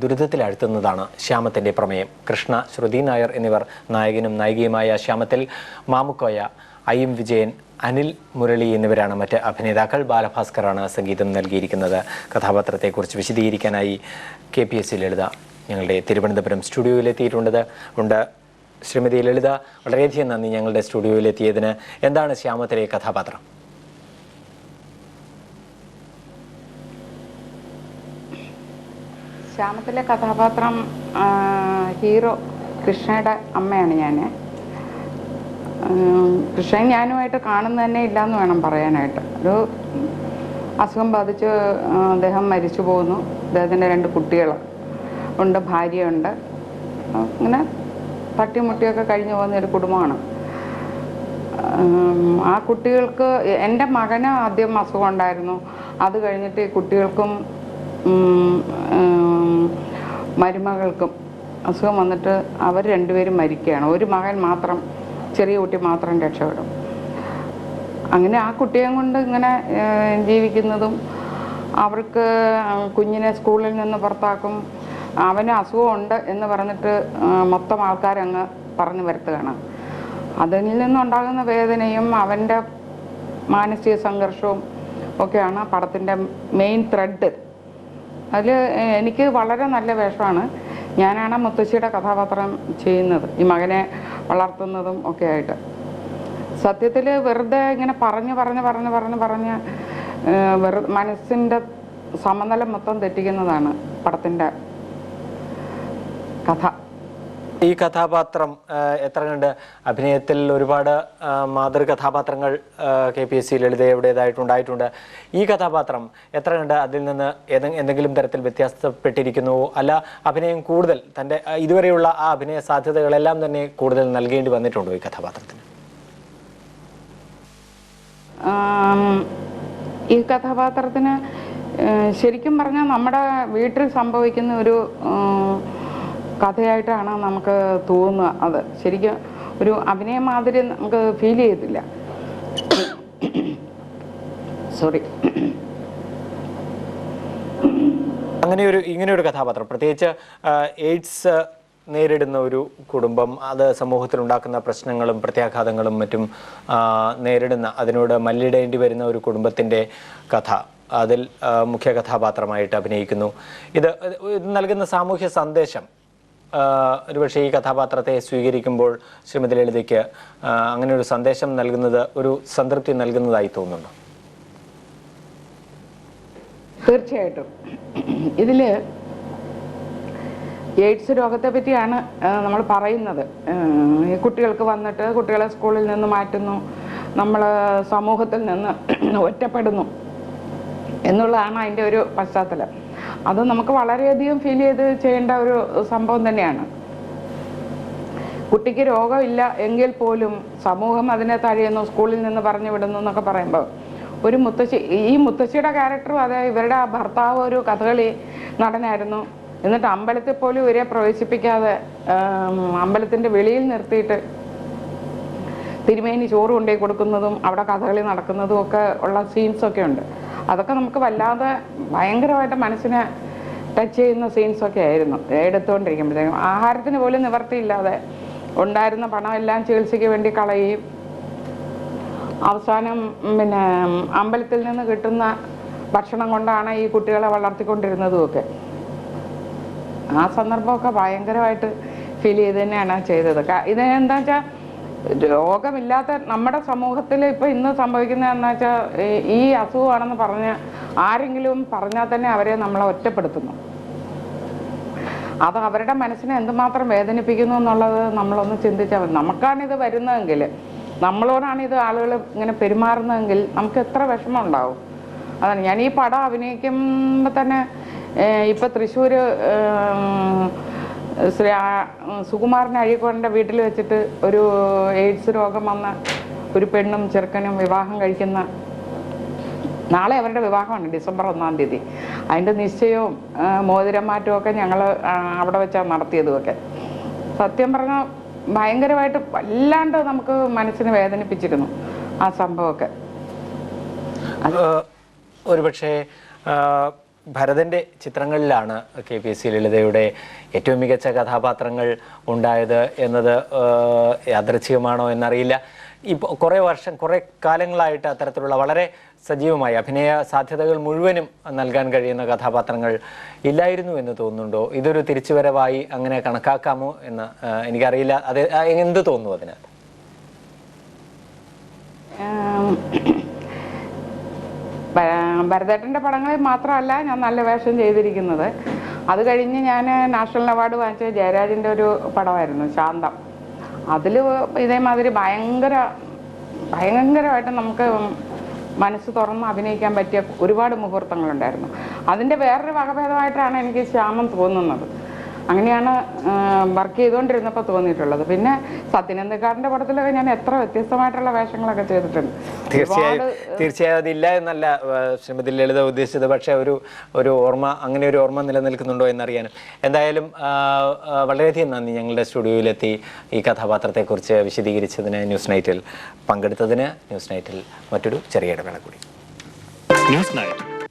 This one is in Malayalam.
ദുരിതത്തിലാഴ്ത്തുന്നതാണ് ശ്യാമത്തിന്റെ പ്രമേയം. കൃഷ്ണ, ശ്രുതി നായർ എന്നിവർ നായകനും നായികയുമായ ശ്യാമത്തിൽ മാമുക്കോയ, ഐ.എം. വിജയൻ, അനിൽ മുരളി എന്നിവരാണ് മറ്റ് അഭിനേതാക്കൾ. ബാലഭാസ്കറാണ് സംഗീതം നൽകിയിരിക്കുന്നത്. കഥാപാത്രത്തെക്കുറിച്ച് വിശദീകരിക്കാനായി KPSC ലളിത ഞങ്ങളുടെ തിരുവനന്തപുരം സ്റ്റുഡിയോയിലെത്തിയിട്ടുണ്ട്. ശ്രീമതി ലളിത, വളരെയധികം നന്ദി ഞങ്ങളുടെ സ്റ്റുഡിയോയിലെത്തിയതിന്. എന്താണ് ശ്യാമത്തിലെ കഥാപാത്രം? ശ്യാമത്തിലെ കഥാപാത്രം ഹീറോ കൃഷ്ണയുടെ അമ്മയാണ് ഞാൻ. കൃഷ്ണൻ ഞാനുമായിട്ട് കാണുന്നത് തന്നെ ഇല്ലയെന്ന് വേണം പറയാനായിട്ട്. ഒരു അസുഖം ബാധിച്ച് അദ്ദേഹം മരിച്ചു പോകുന്നു. അദ്ദേഹത്തിൻ്റെ 2 കുട്ടികൾ ഉണ്ട്, ഭാര്യയുണ്ട്. അങ്ങനെ തട്ടിമുട്ടിയൊക്കെ കഴിഞ്ഞു പോകുന്ന ഒരു കുടുംബമാണ്. ആ കുട്ടികൾക്ക്, എൻ്റെ മകന് ആദ്യം അസുഖം ഉണ്ടായിരുന്നു. അത് കഴിഞ്ഞിട്ട് ഈ കുട്ടികൾക്കും മരുമകൾക്കും അസുഖം വന്നിട്ട് അവർ 2 പേരും മരിക്കുകയാണ്. ഒരു മകൻ മാത്രം, ചെറിയ കുട്ടി മാത്രം രക്ഷപ്പെടും. അങ്ങനെ ആ കുട്ടിയെ കൊണ്ട് ഇങ്ങനെ ജീവിക്കുന്നതും, അവർക്ക് കുഞ്ഞിനെ സ്കൂളിൽ നിന്ന് പുറത്താക്കും, അവന് അസുഖമുണ്ട് എന്ന് പറഞ്ഞിട്ട് മൊത്തം ആൾക്കാരങ്ങ് പറഞ്ഞു വരുത്തുകയാണ്. അതിൽ നിന്നുണ്ടാകുന്ന വേദനയും അവൻ്റെ മാനസിക സംഘർഷവും ഒക്കെയാണ് പടത്തിൻ്റെ മെയിൻ ത്രെഡ്. അതിൽ എനിക്ക് വളരെ നല്ല വേഷമാണ്. ഞാനാണ് മുത്തശ്ശിയുടെ കഥാപാത്രം ചെയ്യുന്നത്, ഈ മകനെ വളർത്തുന്നതും ഒക്കെ ആയിട്ട്. സത്യത്തിൽ വെറുതെ ഇങ്ങനെ പറഞ്ഞ് മനസ്സിൻ്റെ സമനില മൊത്തം തെറ്റിക്കുന്നതാണ് പടത്തിൻ്റെ കഥ. ഈ കഥാപാത്രം എത്ര കണ്ട് അഭിനയത്തിൽ ഒരുപാട് മാതൃകഥാപാത്രങ്ങൾ KPSC ലളിതയുടേതായിട്ടുണ്ടായിട്ടുണ്ട്. ഈ കഥാപാത്രം എത്ര കണ്ട് അതിൽ നിന്ന് എന്തെങ്കിലും തരത്തിൽ വ്യത്യാസപ്പെട്ടിരിക്കുന്നുവോ, അല്ല അഭിനയം കൂടുതൽ തൻ്റെ ഇതുവരെയുള്ള ആ അഭിനയ സാധ്യതകളെല്ലാം തന്നെ കൂടുതൽ നൽകേണ്ടി വന്നിട്ടുണ്ടോ ഈ കഥാപാത്രത്തിന്? ഈ കഥാപാത്രത്തിന് ശരിക്കും പറഞ്ഞാൽ നമ്മുടെ വീട്ടിൽ സംഭവിക്കുന്ന ഒരു കഥയായിട്ടാണ് നമുക്ക് തോന്നുക. അത് ശരിക്കും ഒരു അഭിനയ മാതിരി നമുക്ക് ഫീൽ ചെയ്യത്തില്ല. സോറി. ഇങ്ങനെയൊരു കഥാപാത്രം, പ്രത്യേകിച്ച് എയ്ഡ്സ് നേരിടുന്ന ഒരു കുടുംബം, അത് സമൂഹത്തിലുണ്ടാക്കുന്ന പ്രശ്നങ്ങളും പ്രത്യാഘാതങ്ങളും മറ്റും നേരിടുന്ന, അതിനോട് മല്ലിടേണ്ടി വരുന്ന ഒരു കുടുംബത്തിൻ്റെ കഥ അതിൽ മുഖ്യ കഥാപാത്രമായിട്ട് അഭിനയിക്കുന്നു. ഇത് നൽകുന്ന സാമൂഹ്യ സന്ദേശം ഒരുപക്ഷെ ഈ കഥാപാത്രത്തെ സ്വീകരിക്കുമ്പോൾ ശ്രീമതി ലളിതയ്ക്ക് അങ്ങനെ ഒരു സന്ദേശം നൽകുന്നത് ഒരു സംതൃപ്തി നൽകുന്നതായി തോന്നുന്നു? തീർച്ചയായിട്ടും. ഇതിൽ എയ്ഡ്സ് രോഗത്തെ പറ്റിയാണ് നമ്മൾ പറയുന്നത്. കുട്ടികൾക്ക് വന്നിട്ട് കുട്ടികളെ സ്കൂളിൽ നിന്ന് മാറ്റുന്നു, നമ്മൾ സമൂഹത്തിൽ നിന്ന് ഒറ്റപ്പെടുന്നു എന്നുള്ളതാണ് അതിൻ്റെ ഒരു പശ്ചാത്തലം. അത് നമുക്ക് വളരെയധികം ഫീൽ ചെയ്ത് ചെയ്യേണ്ട ഒരു സംഭവം തന്നെയാണ്. കുട്ടിക്ക് രോഗമില്ല എങ്കിൽ പോലും സമൂഹം അതിനെ തഴയുന്നു, സ്കൂളിൽ നിന്ന് പറഞ്ഞു വിടുന്നു എന്നൊക്കെ പറയുമ്പോൾ ഒരു മുത്തശ്ശി, ഈ മുത്തശ്ശിയുടെ ക്യാരക്ടറും അതെ, ഇവരുടെ ഭർത്താവ് ഒരു കഥകളി നടനായിരുന്നു. എന്നിട്ട് അമ്പലത്തിൽ പോലും ഇവരെ പ്രവേശിപ്പിക്കാതെ അമ്പലത്തിൻ്റെ വെളിയിൽ നിർത്തിയിട്ട് തിരുമേനി ചോറ് കൊണ്ടുപോയി കൊടുക്കുന്നതും അവിടെ കഥകളി നടക്കുന്നതും ഒക്കെ ഉള്ള സീൻസൊക്കെ ഉണ്ട്. അതൊക്കെ നമുക്ക് വല്ലാതെ ഭയങ്കരമായിട്ട് മനസ്സിനെ ടച്ച് ചെയ്യുന്ന സീൻസൊക്കെ ആയിരുന്നു എടുത്തുകൊണ്ടിരിക്കുമ്പോഴത്തേക്കും. ആഹാരത്തിന് പോലും നിവർത്തിയില്ലാതെ ഉണ്ടായിരുന്ന പണമെല്ലാം ചികിത്സയ്ക്ക് വേണ്ടി കളയുകയും അവസാനം അമ്പലത്തിൽ നിന്ന് കിട്ടുന്ന ഭക്ഷണം കൊണ്ടാണ് ഈ കുട്ടികളെ വളർത്തിക്കൊണ്ടിരുന്നതുമൊക്കെ. ആ സന്ദർഭമൊക്കെ ഭയങ്കരമായിട്ട് ഫീൽ ചെയ്ത് തന്നെയാണ് ചെയ്തത്. ഇതെന്താ വെച്ചാൽ, രോഗമില്ലാത്ത നമ്മുടെ സമൂഹത്തിൽ ഇപ്പം ഇന്ന് സംഭവിക്കുന്നതെന്ന് വെച്ചാൽ, ഈ അസുഖമാണെന്ന് പറഞ്ഞ് ആരെങ്കിലും പറഞ്ഞാൽ തന്നെ അവരെ നമ്മളെ ഒറ്റപ്പെടുത്തുന്നു. അത് അവരുടെ മനസ്സിനെ എന്തുമാത്രം വേദനിപ്പിക്കുന്നു എന്നുള്ളത് നമ്മളൊന്ന് ചിന്തിച്ചാൽ മതി. നമുക്കാണിത് വരുന്നതെങ്കിൽ, നമ്മളോടാണ് ഇത് ആളുകൾ ഇങ്ങനെ പെരുമാറുന്നതെങ്കിൽ നമുക്ക് എത്ര വിഷമം ഉണ്ടാവും. അതാണ് ഞാൻ ഈ പടം അഭിനയിക്കുമ്പോൾ തന്നെ ഇപ്പം തൃശ്ശൂർ സുകുമാരൻ അഴീക്കോടിൻ്റെ വീട്ടിൽ വെച്ചിട്ട് ഒരു എയ്ഡ്സ് രോഗം വന്ന ഒരു പെണ്ണും ചെറുക്കനും വിവാഹം കഴിക്കുന്ന, നാളെ അവരുടെ വിവാഹമാണ്, ഡിസംബർ 1-ാം തീയതി. അതിൻ്റെ നിശ്ചയവും മോതിരം മാറ്റവും ഒക്കെ ഞങ്ങൾ അവിടെ വെച്ചാണ് നടത്തിയതുമൊക്കെ. സത്യം പറഞ്ഞാൽ ഭയങ്കരമായിട്ട് വല്ലാണ്ട് നമുക്ക് മനസ്സിന് വേദനിപ്പിച്ചിരുന്നു ആ സംഭവമൊക്കെ. ഒരുപക്ഷെ ഭരതൻ്റെ ചിത്രങ്ങളിലാണ് KPSC ലളിതയുടെ ഏറ്റവും മികച്ച കഥാപാത്രങ്ങൾ ഉണ്ടായത് എന്നത് യാദൃച്ഛികമാണോ എന്നറിയില്ല. ഇപ്പോൾ കുറേ കാലങ്ങളായിട്ട് അത്തരത്തിലുള്ള വളരെ സജീവമായി അഭിനയ സാധ്യതകൾ മുഴുവനും നൽകാൻ കഴിയുന്ന കഥാപാത്രങ്ങൾ ഇല്ലായിരുന്നു എന്ന് തോന്നുന്നുണ്ടോ? ഇതൊരു തിരിച്ചുവരവായി അങ്ങനെ കണക്കാക്കാമോ എന്ന് എനിക്കറിയില്ല. അത് എന്ത് തോന്നുന്നു അതിനകത്ത്? ഭരതേട്ടൻ്റെ പടങ്ങളിൽ മാത്രമല്ല ഞാൻ നല്ല വേഷം ചെയ്തിരിക്കുന്നത്. അത് കഴിഞ്ഞ് ഞാൻ നാഷണൽ അവാർഡ് വാങ്ങിച്ച ജയരാജിൻ്റെ ഒരു പടമായിരുന്നു ശാന്തം. അതിൽ ഇതേമാതിരി ഭയങ്കരമായിട്ട് നമുക്ക് മനസ്സ് തുറന്ന് അഭിനയിക്കാൻ പറ്റിയ ഒരുപാട് മുഹൂർത്തങ്ങളുണ്ടായിരുന്നു. അതിൻ്റെ വേറൊരു വകഭേദമായിട്ടാണ് എനിക്ക് ശ്യാമം തോന്നുന്നത്. അങ്ങനെയാണ് വർക്ക് ചെയ്തുകൊണ്ടിരുന്നപ്പോൾ തോന്നിയിട്ടുള്ളത്. പിന്നെ സത്യനന്ദിക്കാടിൻ്റെ പടത്തിലൊക്കെ ഞാൻ എത്ര വ്യത്യസ്തമായിട്ടുള്ള വേഷങ്ങളൊക്കെ ചെയ്തിട്ടുണ്ട്. തീർച്ചയായും അതില്ല എന്നല്ല ശ്രീമതി ലളിത ഉദ്ദേശിച്ചത്. പക്ഷേ ഒരു ഓർമ്മ, അങ്ങനെ ഒരു ഓർമ്മ നിലനിൽക്കുന്നുണ്ടോ എന്നറിയാനും. എന്തായാലും വളരെയധികം നന്ദി ഞങ്ങളുടെ സ്റ്റുഡിയോയിലെത്തി ഈ കഥാപാത്രത്തെക്കുറിച്ച് വിശദീകരിച്ചതിന്, ന്യൂസ് നൈറ്റിൽ പങ്കെടുത്തതിന്. ന്യൂസ് നൈറ്റിൽ മറ്റൊരു ചെറിയ ഇടവേള കൂടി. News night